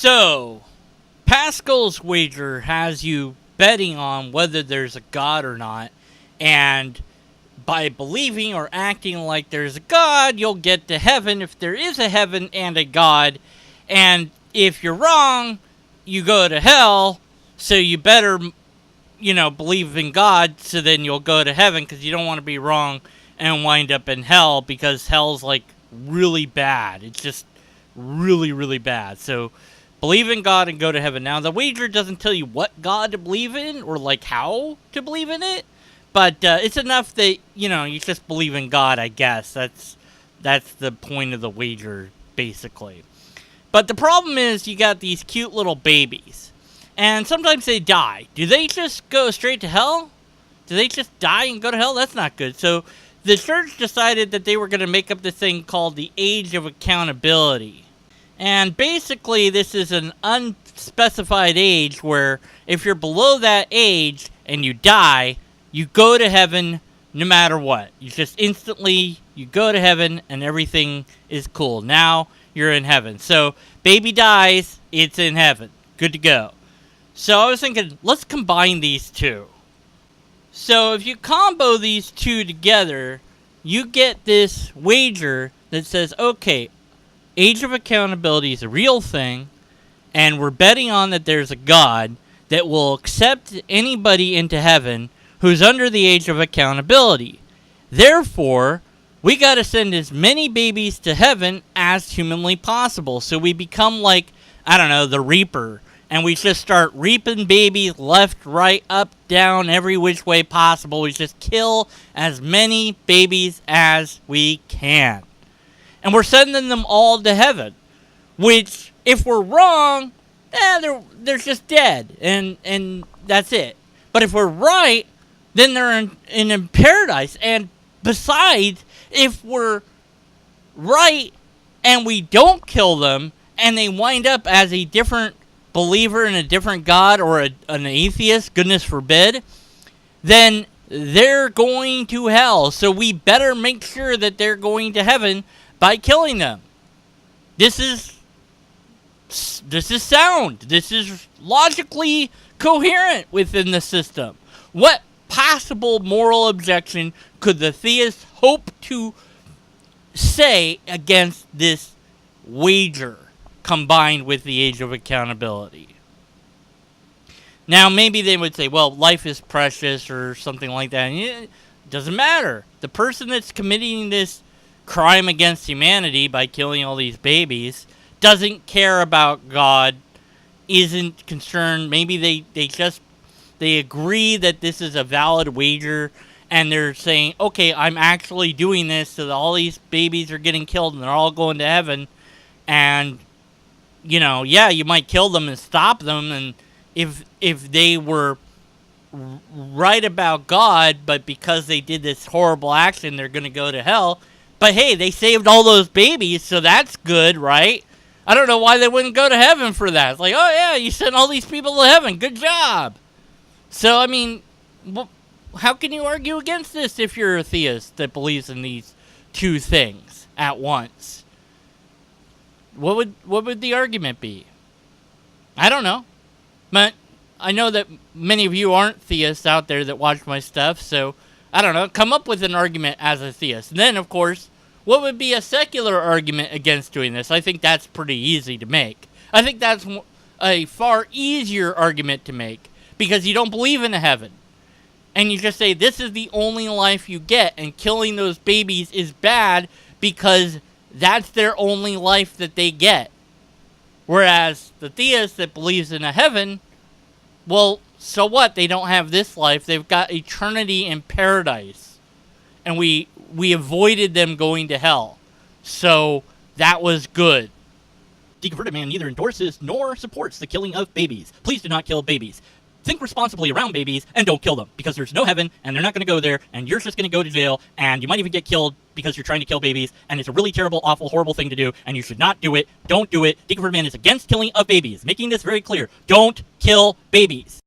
So, Pascal's wager has you betting on whether there's a God or not, and by believing or acting like there's a God, you'll get to heaven if there is a heaven and a God, and if you're wrong, you go to hell, so you better, believe in God, so then you'll go to heaven, because you don't want to be wrong and wind up in hell, because hell's, really bad. It's just really, really bad. So, believe in God and go to heaven. Now, the wager doesn't tell you what God to believe in, or, how to believe in it, but it's enough that, you just believe in God, I guess. That's the point of the wager, basically. But the problem is, you got these cute little babies, and sometimes they die. Do they just go straight to hell? Do they just die and go to hell? That's not good. So, the church decided that they were going to make up this thing called the Age of Accountability. And basically, this is an unspecified age where if you're below that age and you die, you go to heaven no matter what. You just instantly, you go to heaven and everything is cool. Now you're in heaven. So, baby dies, it's in heaven. Good to go. So I was thinking, let's combine these two. So if you combo these two together, you get this wager that says, okay, Age of Accountability is a real thing, and we're betting on that there's a God that will accept anybody into heaven who's under the Age of Accountability. Therefore, we got to send as many babies to heaven as humanly possible. So we become the Reaper. And we just start reaping babies left, right, up, down, every which way possible. We just kill as many babies as we can. And we're sending them all to heaven. Which, if we're wrong, they're just dead. And that's it. But if we're right, then they're in paradise. And besides, if we're right and we don't kill them, and they wind up as a different believer in a different God or an atheist, goodness forbid, then they're going to hell. So we better make sure that they're going to heaven by killing them. This is sound. This is logically coherent within the system. What possible moral objection could the theist hope to say against this wager combined with the Age of Accountability? Now, maybe they would say, well, life is precious or something like that. And it doesn't matter. The person that's committing this crime against humanity by killing all these babies doesn't care about God, isn't concerned. Maybe they agree that this is a valid wager, and they're saying, okay, I'm actually doing this so that all these babies are getting killed and they're all going to heaven. And you might kill them and stop them, and if they were right about God, but because they did this horrible action, they're going to go to hell. But hey, they saved all those babies, so that's good, right? I don't know why they wouldn't go to heaven for that. It's like, oh yeah, you sent all these people to heaven, good job. So, I mean, how can you argue against this if you're a theist that believes in these two things at once? What would the argument be? I don't know. But I know that many of you aren't theists out there that watch my stuff, so I don't know. Come up with an argument as a theist. And then, of course, what would be a secular argument against doing this? I think that's pretty easy to make. I think that's a far easier argument to make, because you don't believe in a heaven. And you just say, this is the only life you get, and killing those babies is bad because that's their only life that they get. Whereas the theist that believes in a heaven, well, so what? They don't have this life. They've got eternity in paradise. And we avoided them going to hell. So that was good. Deconverted Man neither endorses nor supports the killing of babies. Please do not kill babies. Think responsibly around babies and don't kill them, because there's no heaven and they're not going to go there, and you're just going to go to jail, and you might even get killed because you're trying to kill babies, and it's a really terrible, awful, horrible thing to do, and you should not do it. Don't do it. Deconverted Man is against killing of babies, making this very clear. Don't kill babies.